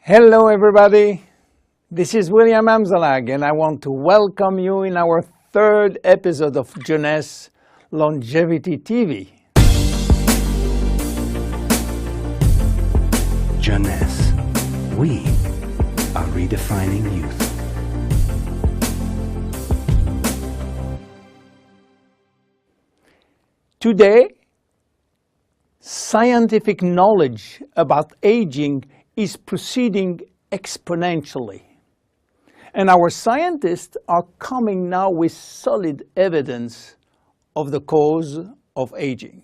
Hello everybody, this is William Amzalag and I want to welcome you in our third episode of Jeunesse Longevity TV. Jeunesse, we are redefining youth. Today, scientific knowledge about aging is proceeding exponentially. And our scientists are coming now with solid evidence of the cause of aging.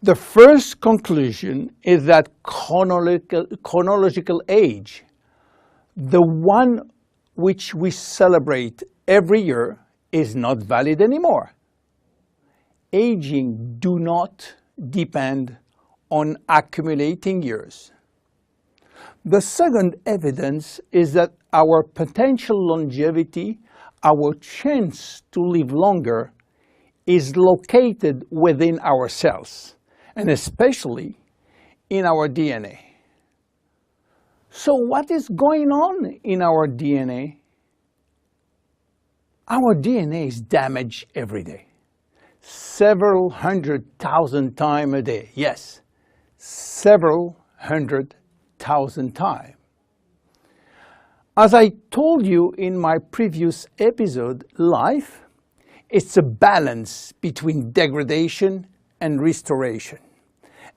The first conclusion is that chronological age, the one which we celebrate every year, is not valid anymore. Aging do not depend on accumulating years. The second evidence is that our potential longevity, our chance to live longer, is located within our cells, and especially in our DNA. So what is going on in our DNA? Our DNA is damaged every day. Several 100,000 times a day. Yes, several 100,000 times. As I told you in my previous episode, life is a balance between degradation and restoration.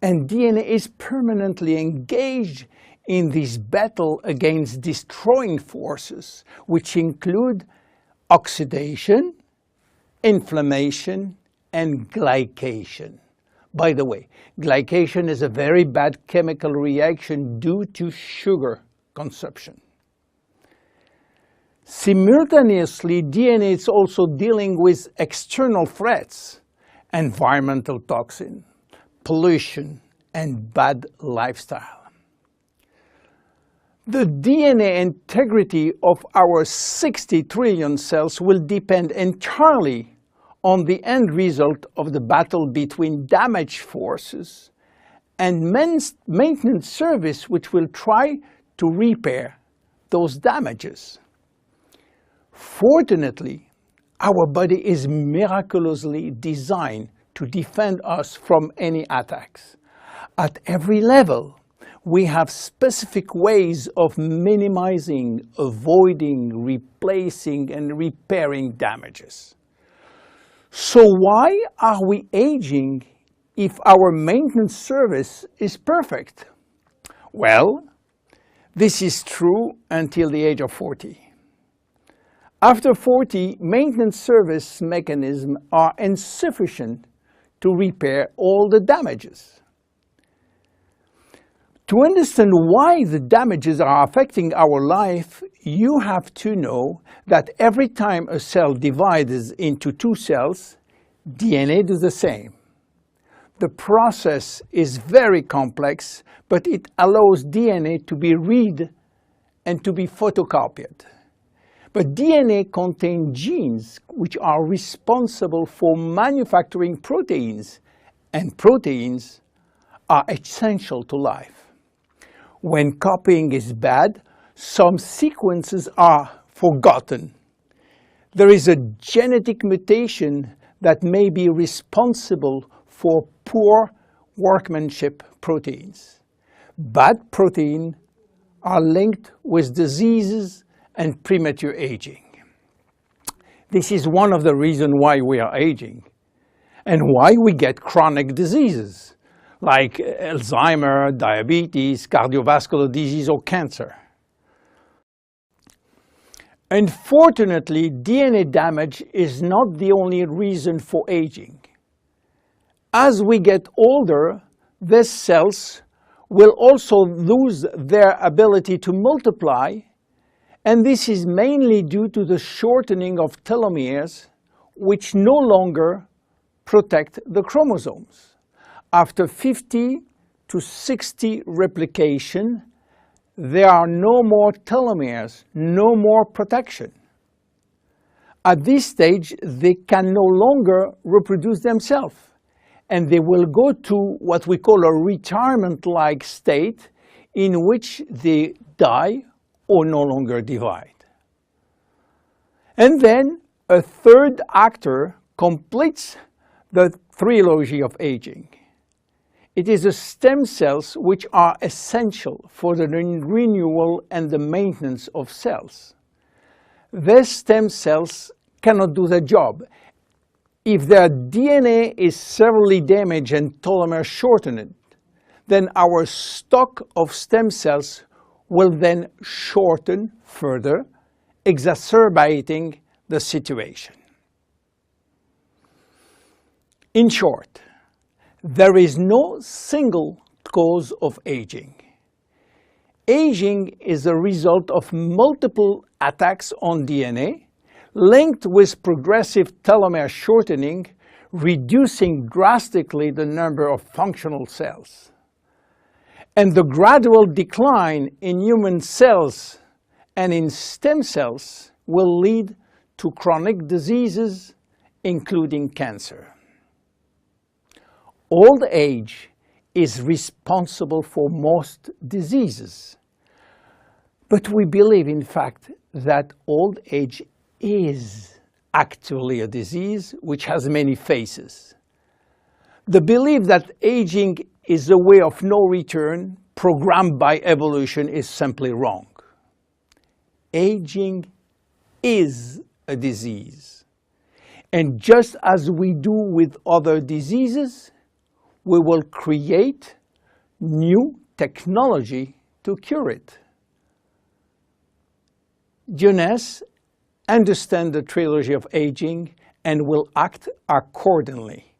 And DNA is permanently engaged in this battle against destroying forces, which include oxidation, inflammation, and glycation. By the way, glycation is a very bad chemical reaction due to sugar consumption. Simultaneously, DNA is also dealing with external threats, environmental toxin, pollution, and bad lifestyle. The DNA integrity of our 60 trillion cells will depend entirely on the end result of the battle between damage forces and maintenance service, which will try to repair those damages. Fortunately, our body is miraculously designed to defend us from any attacks. At every level, we have specific ways of minimizing, avoiding, replacing, and repairing damages. So why are we aging if our maintenance service is perfect? Well, this is true until the age of 40. After 40, maintenance service mechanisms are insufficient to repair all the damages. To understand why the damages are affecting our life, you have to know that every time a cell divides into two cells, DNA does the same. The process is very complex, but it allows DNA to be read and to be photocopied. But DNA contains genes which are responsible for manufacturing proteins, and proteins are essential to life. When copying is bad, some sequences are forgotten. There is a genetic mutation that may be responsible for poor workmanship proteins. Bad proteins are linked with diseases and premature aging. This is one of the reasons why we are aging and why we get chronic diseases like Alzheimer's, diabetes, cardiovascular disease, or cancer. Unfortunately, DNA damage is not the only reason for aging. As we get older, these cells will also lose their ability to multiply, and this is mainly due to the shortening of telomeres, which no longer protect the chromosomes. After 50 to 60 replication, there are no more telomeres, no more protection. At this stage, they can no longer reproduce themselves, and they will go to what we call a retirement-like state, in which they die or no longer divide. And then a third actor completes the trilogy of aging. It is the stem cells which are essential for the renewal and the maintenance of cells. These stem cells cannot do the job. If their DNA is severely damaged and telomere shortened, then our stock of stem cells will then shorten further, exacerbating the situation. In short, there is no single cause of aging. Aging is a result of multiple attacks on DNA, linked with progressive telomere shortening, reducing drastically the number of functional cells. And the gradual decline in human cells and in stem cells will lead to chronic diseases, including cancer. Old age is responsible for most diseases. But we believe, in fact, that old age is actually a disease which has many faces. The belief that aging is a way of no return programmed by evolution is simply wrong. Aging is a disease. And just as we do with other diseases, we will create new technology to cure it. Jeunesse understands the trilogy of aging and will act accordingly.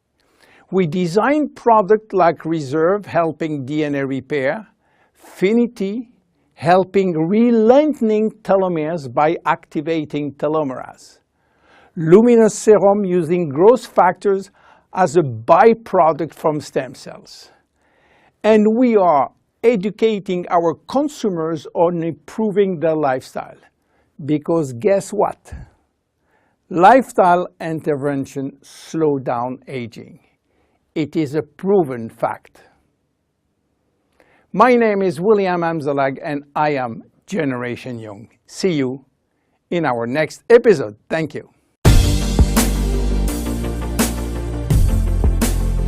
We design products like Reserve, helping DNA repair, Finity, helping re-lengthening telomeres by activating telomerase, Luminous Serum, using growth factors as a byproduct from stem cells. And we are educating our consumers on improving their lifestyle. Because guess what? Lifestyle intervention slow down aging. It is a proven fact. My name is William Amzalag and I am Generation Young. See you in our next episode. Thank you.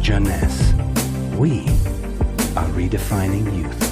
Jeunesse. We are redefining youth.